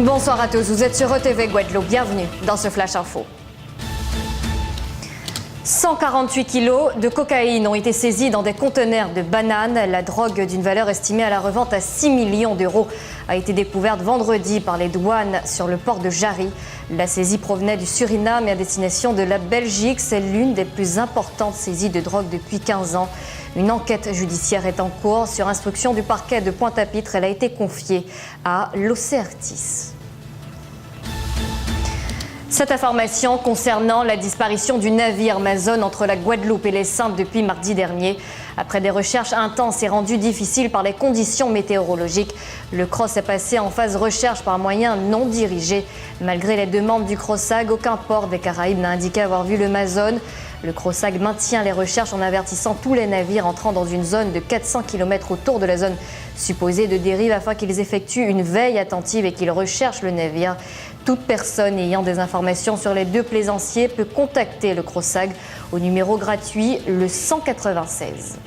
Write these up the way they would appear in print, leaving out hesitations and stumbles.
Bonsoir à tous, vous êtes sur ETV Guadeloupe, bienvenue dans ce Flash Info. 148 kilos de cocaïne ont été saisis dans des conteneurs de bananes. La drogue d'une valeur estimée à la revente à 6 millions d'euros a été découverte vendredi par les douanes sur le port de Jarry. La saisie provenait du Suriname et à destination de la Belgique. C'est l'une des plus importantes saisies de drogue depuis 15 ans. Une enquête judiciaire est en cours. Sur instruction du parquet de Pointe-à-Pitre, elle a été confiée à l'OCRTIS. Cette information concernant la disparition du navire Amazon entre la Guadeloupe et les Saintes depuis mardi dernier. Après des recherches intenses et rendues difficiles par les conditions météorologiques, le CROSS est passé en phase recherche par moyens non dirigés. Malgré les demandes du CROSAG, aucun port des Caraïbes n'a indiqué avoir vu le Amazon. Le CROSAG maintient les recherches en avertissant tous les navires entrant dans une zone de 400 km autour de la zone supposée de dérive afin qu'ils effectuent une veille attentive et qu'ils recherchent le navire. Toute personne ayant des informations sur les deux plaisanciers peut contacter le CROSAG au numéro gratuit le 196.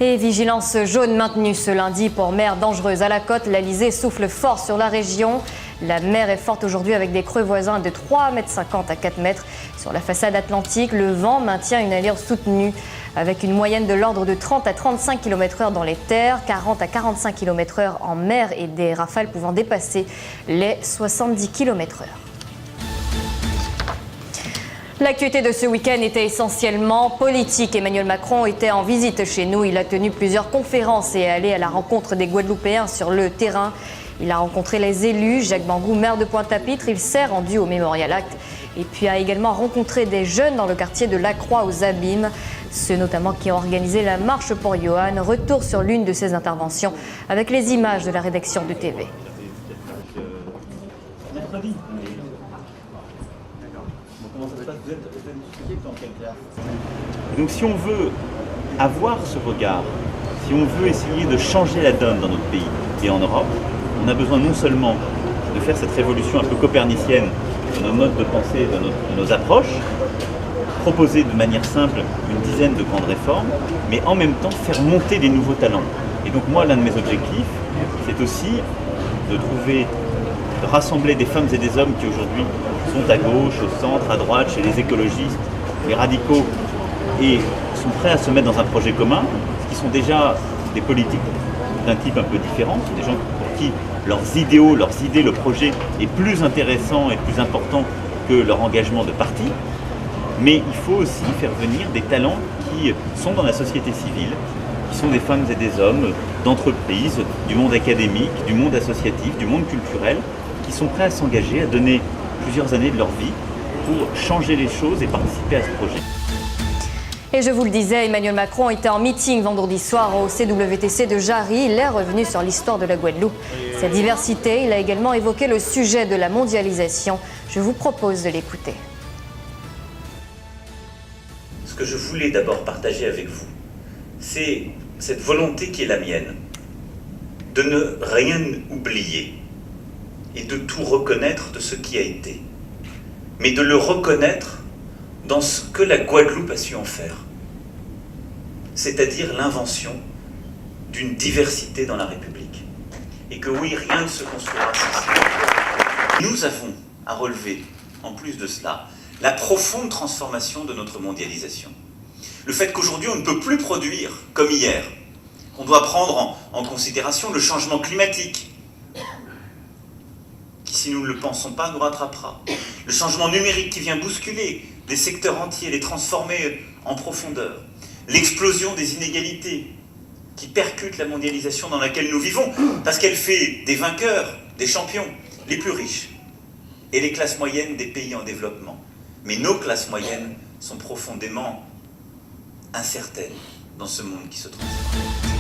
Et vigilance jaune maintenue ce lundi pour mer dangereuse à la côte. L'Alizé souffle fort sur la région. La mer est forte aujourd'hui avec des creux voisins de 3,50 m à 4 m. Sur la façade atlantique, le vent maintient une allure soutenue avec une moyenne de l'ordre de 30 à 35 km/h dans les terres, 40 à 45 km/h en mer et des rafales pouvant dépasser les 70 km/h. L'actualité de ce week-end était essentiellement politique. Emmanuel Macron était en visite chez nous. Il a tenu plusieurs conférences et est allé à la rencontre des Guadeloupéens sur le terrain. Il a rencontré les élus. Jacques Bangou, maire de Pointe-à-Pitre, il s'est rendu au Mémorial Act et puis a également rencontré des jeunes dans le quartier de Lacroix aux Abîmes. Ceux notamment qui ont organisé la marche pour Johan. Retour sur l'une de ces interventions avec les images de la rédaction de TV. Donc si on veut avoir ce regard, si on veut essayer de changer la donne dans notre pays et en Europe, on a besoin non seulement de faire cette révolution un peu copernicienne de nos modes de pensée, de nos approches, proposer de manière simple une dizaine de grandes réformes, mais en même temps faire monter des nouveaux talents. Et donc moi, l'un de mes objectifs, c'est aussi de rassembler des femmes et des hommes qui aujourd'hui sont à gauche, au centre, à droite, chez les écologistes, les radicaux, et sont prêts à se mettre dans un projet commun, qui sont déjà des politiques d'un type un peu différent, des gens pour qui leurs idéaux, leurs idées, le projet est plus intéressant et plus important que leur engagement de parti. Mais il faut aussi faire venir des talents qui sont dans la société civile, qui sont des femmes et des hommes d'entreprises, du monde académique, du monde associatif, du monde culturel, qui sont prêts à s'engager, à donner plusieurs années de leur vie pour changer les choses et participer à ce projet. Et je vous le disais, Emmanuel Macron était en meeting vendredi soir au CWTC de Jarry. Il est revenu sur l'histoire de la Guadeloupe, sa diversité. Il a également évoqué le sujet de la mondialisation. Je vous propose de l'écouter. Ce que je voulais d'abord partager avec vous, c'est cette volonté qui est la mienne, de ne rien oublier et de tout reconnaître de ce qui a été, mais de le reconnaître dans ce que la Guadeloupe a su en faire, c'est-à-dire l'invention d'une diversité dans la République. Et que oui, rien ne se construira sans ça. Nous avons à relever, en plus de cela, la profonde transformation de notre mondialisation. Le fait qu'aujourd'hui on ne peut plus produire comme hier, qu'on doit prendre en considération le changement climatique, qui si nous ne le pensons pas nous rattrapera. Le changement numérique qui vient bousculer des secteurs entiers, les transformer en profondeur. L'explosion des inégalités qui percute la mondialisation dans laquelle nous vivons, parce qu'elle fait des vainqueurs, des champions, les plus riches, et les classes moyennes des pays en développement. Mais nos classes moyennes sont profondément incertaines dans ce monde qui se transforme.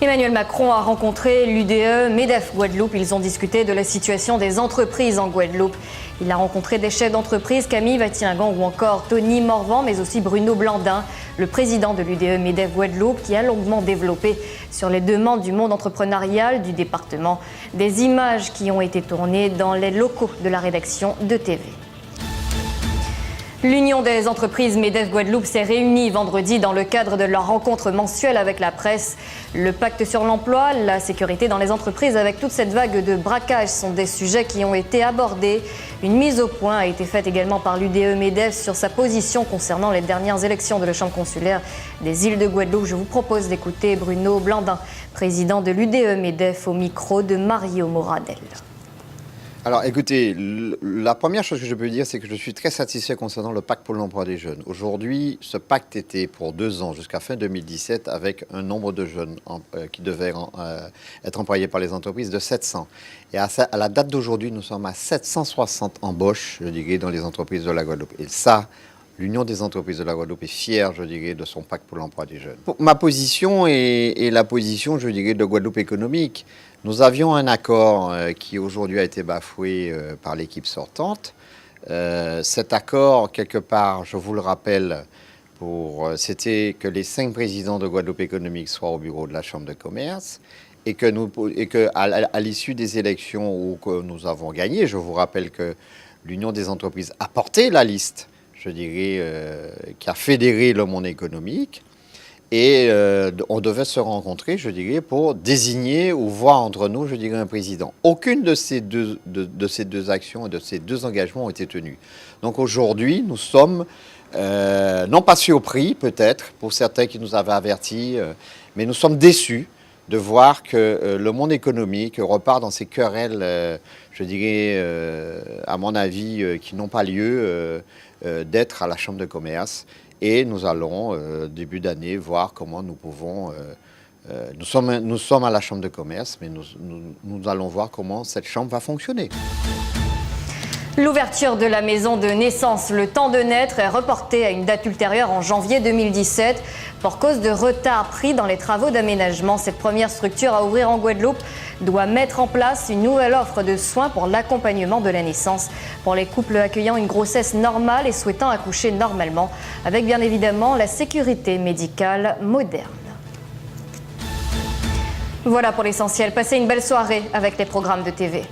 Emmanuel Macron a rencontré l'UDE MEDEF Guadeloupe. Ils ont discuté de la situation des entreprises en Guadeloupe. Il a rencontré des chefs d'entreprise, Camille Vatiengan ou encore Tony Morvan, mais aussi Bruno Blandin, le président de l'UDE MEDEF Guadeloupe, qui a longuement développé sur les demandes du monde entrepreneurial du département des images qui ont été tournées dans les locaux de la rédaction de TV. L'Union des entreprises MEDEF Guadeloupe s'est réunie vendredi dans le cadre de leur rencontre mensuelle avec la presse. Le pacte sur l'emploi, la sécurité dans les entreprises avec toute cette vague de braquage sont des sujets qui ont été abordés. Une mise au point a été faite également par l'UDE MEDEF sur sa position concernant les dernières élections de la Chambre consulaire des îles de Guadeloupe. Je vous propose d'écouter Bruno Blandin, président de l'UDE MEDEF, au micro de Mario Moradel. Alors écoutez, la première chose que je peux dire, c'est que je suis très satisfait concernant le pacte pour l'emploi des jeunes. Aujourd'hui, ce pacte était pour 2 ans, jusqu'à fin 2017, avec un nombre de jeunes qui devaient être employés par les entreprises de 700. Et à la date d'aujourd'hui, nous sommes à 760 embauches, je dirais, dans les entreprises de la Guadeloupe. Et ça, l'Union des entreprises de la Guadeloupe est fière, je dirais, de son pacte pour l'emploi des jeunes. Ma position est la position, je dirais, de Guadeloupe économique. Nous avions un accord qui aujourd'hui a été bafoué par l'équipe sortante. Cet accord, quelque part, je vous le rappelle, c'était que les 5 présidents de Guadeloupe économique soient au bureau de la Chambre de commerce et que à l'issue des élections où que nous avons gagné, je vous rappelle que l'Union des entreprises a porté la liste, je dirais, qui a fédéré le monde économique. Et on devait se rencontrer, je dirais, pour désigner ou voir entre nous, je dirais, un président. Aucune de ces deux actions et de ces 2 engagements ont été tenus. Donc aujourd'hui, nous sommes, non pas surpris peut-être, pour certains qui nous avaient avertis, mais nous sommes déçus de voir que le monde économique repart dans ces querelles, je dirais, à mon avis, qui n'ont pas lieu d'être à la Chambre de commerce. Et nous allons, début d'année, voir comment nous pouvons... nous sommes à la Chambre de commerce, mais nous allons voir comment cette Chambre va fonctionner. L'ouverture de la maison de naissance Le Temps de Naître est reportée à une date ultérieure en janvier 2017 pour cause de retard pris dans les travaux d'aménagement. Cette première structure à ouvrir en Guadeloupe doit mettre en place une nouvelle offre de soins pour l'accompagnement de la naissance pour les couples accueillant une grossesse normale et souhaitant accoucher normalement, avec bien évidemment la sécurité médicale moderne. Voilà pour l'essentiel. Passez une belle soirée avec les programmes de TV.